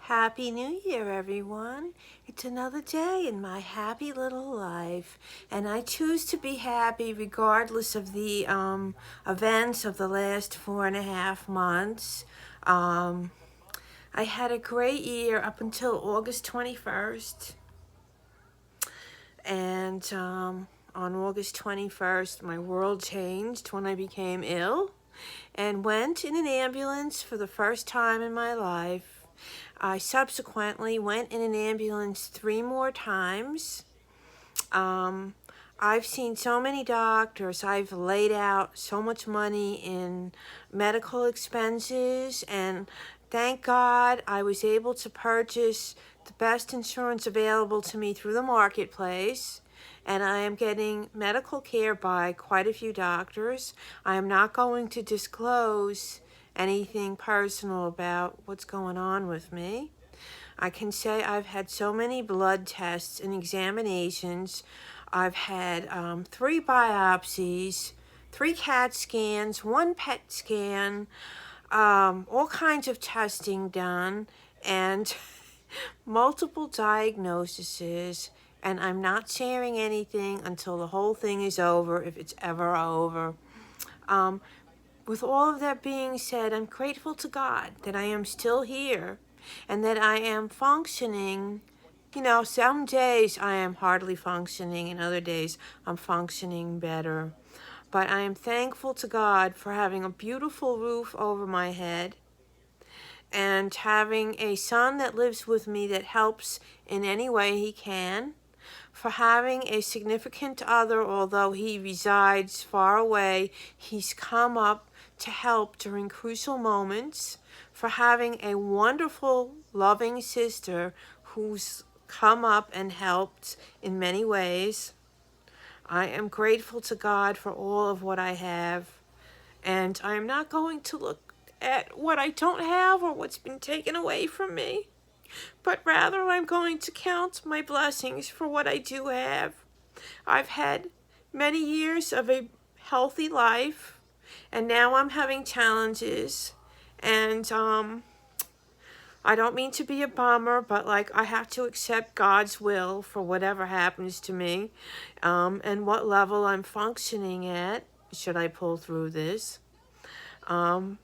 Happy New Year, everyone. It's another day in my happy little life, and I choose to be happy regardless of the events of the last 4.5 months. I had a great year up until August 21st, and on August 21st, my world changed when I became ill and went in an ambulance for the first time in my life. I subsequently went in an ambulance 3 more times. I've seen so many doctors. I've laid out so much money in medical expenses, and thank God I was able to purchase the best insurance available to me through the marketplace. And I am getting medical care by quite a few doctors. I am not going to disclose anything personal about what's going on with me. I can say I've had so many blood tests and examinations. I've had 3 biopsies, 3 CAT scans, 1 PET scan, all kinds of testing done, and multiple diagnoses. And I'm not sharing anything until the whole thing is over, if it's ever over. With all of that being said, I'm grateful to God that I am still here and that I am functioning. You know, some days I am hardly functioning and other days I'm functioning better. But I am thankful to God for having a beautiful roof over my head and having a son that lives with me that helps in any way he can, for having a significant other, although he resides far away, he's come up to help during crucial moments, for having a wonderful, loving sister who's come up and helped in many ways. I am grateful to God for all of what I have, and I am not going to look at what I don't have or what's been taken away from me, but rather I'm going to count my blessings for what I do have. I've had many years of a healthy life, and now I'm having challenges, and I don't mean to be a bummer, but I have to accept God's will for whatever happens to me, and what level I'm functioning at, should I pull through this. One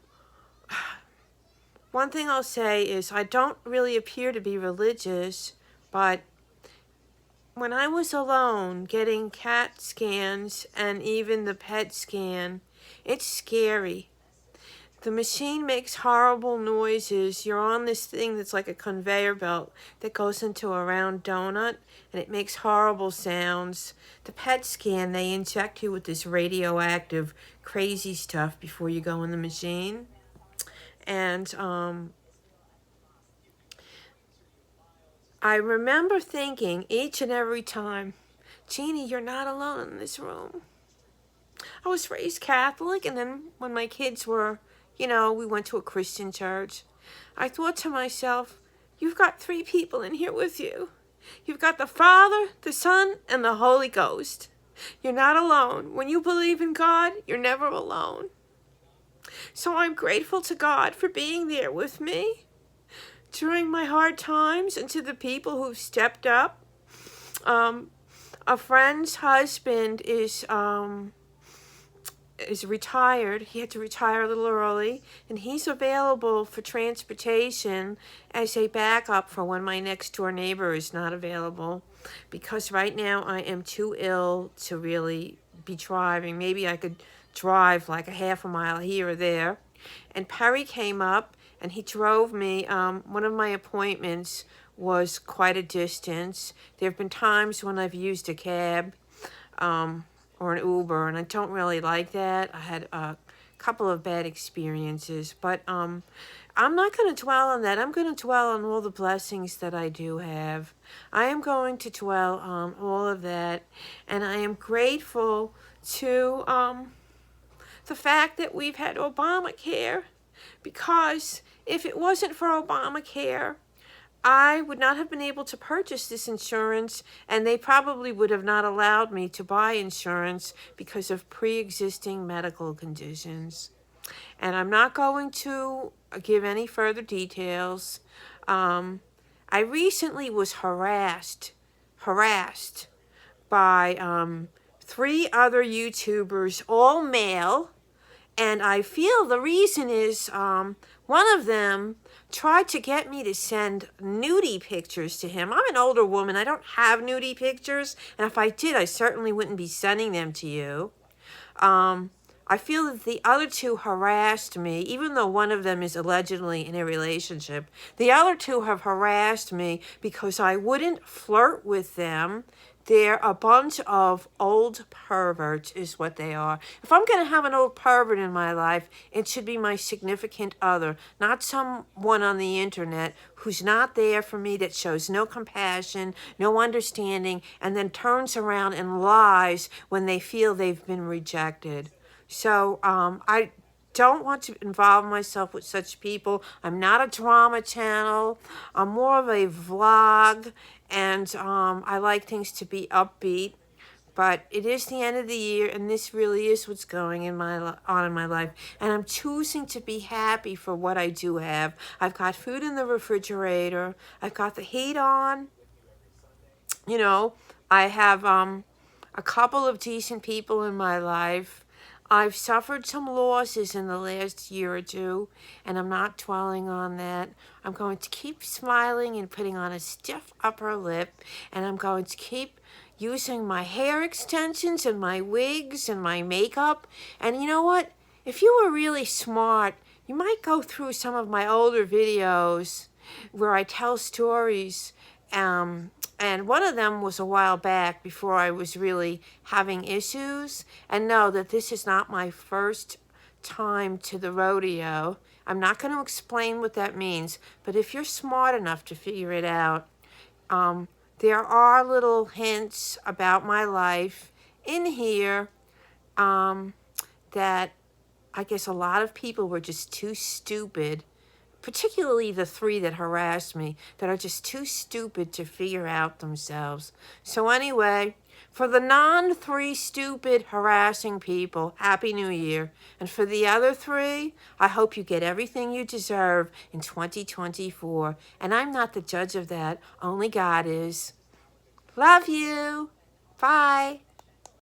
thing I'll say is I don't really appear to be religious, but when I was alone getting CAT scans and even the PET scan, it's scary. The machine makes horrible noises. You're on this thing that's like a conveyor belt that goes into a round donut, and it makes horrible sounds. The PET scan, they inject you with this radioactive, crazy stuff before you go in the machine. And I remember thinking each and every time, Jeannie, you're not alone in this room. I was raised Catholic, and then when my kids were, we went to a Christian church. I thought to myself, you've got 3 people in here with you. You've got the Father, the Son, and the Holy Ghost. You're not alone. When you believe in God, you're never alone. So I'm grateful to God for being there with me during my hard times, and to the people who've stepped up. A friend's husband is retired. He had to retire a little early, and he's available for transportation as a backup for when my next door neighbor is not available, because right now I am too ill to really be driving. Maybe I could drive like a half a mile here or there. And Perry came up and he drove me. One of my appointments was quite a distance. There have been times when I've used a cab or an Uber, and I don't really like that. I had a couple of bad experiences, but I'm not going to dwell on that. I'm going to dwell on all the blessings that I do have. I am going to dwell on all of that, and I am grateful to the fact that we've had Obamacare, because if it wasn't for Obamacare, I would not have been able to purchase this insurance, and they probably would have not allowed me to buy insurance because of pre-existing medical conditions. And I'm not going to give any further details. I recently was harassed by 3 other YouTubers, all male. And I feel the reason is one of them tried to get me to send nudie pictures to him. I'm an older woman. I don't have nudie pictures. And if I did, I certainly wouldn't be sending them to you. I feel that the other 2 harassed me, even though one of them is allegedly in a relationship. The other 2 have harassed me because I wouldn't flirt with them. They're a bunch of old perverts is what they are. If I'm going to have an old pervert in my life, it should be my significant other, not someone on the internet who's not there for me, that shows no compassion, no understanding, and then turns around and lies when they feel they've been rejected. So I don't want to involve myself with such people. I'm not a drama channel. I'm more of a vlog, and I like things to be upbeat. But it is the end of the year, and this really is what's going on in my life. And I'm choosing to be happy for what I do have. I've got food in the refrigerator. I've got the heat on. You know, I have a couple of decent people in my life. I've suffered some losses in the last year or 2, and I'm not dwelling on that. I'm going to keep smiling and putting on a stiff upper lip, and I'm going to keep using my hair extensions and my wigs and my makeup. And you know what? If you were really smart, you might go through some of my older videos where I tell stories. And one of them was a while back before I was really having issues. And know that this is not my first time to the rodeo. I'm not going to explain what that means, but if you're smart enough to figure it out, there are little hints about my life in here that I guess a lot of people were just too stupid, particularly the 3 that harassed me, that are just too stupid to figure out themselves. So anyway, for the non-3 stupid harassing people, Happy New Year. And for the other 3, I hope you get everything you deserve in 2024. And I'm not the judge of that. Only God is. Love you. Bye.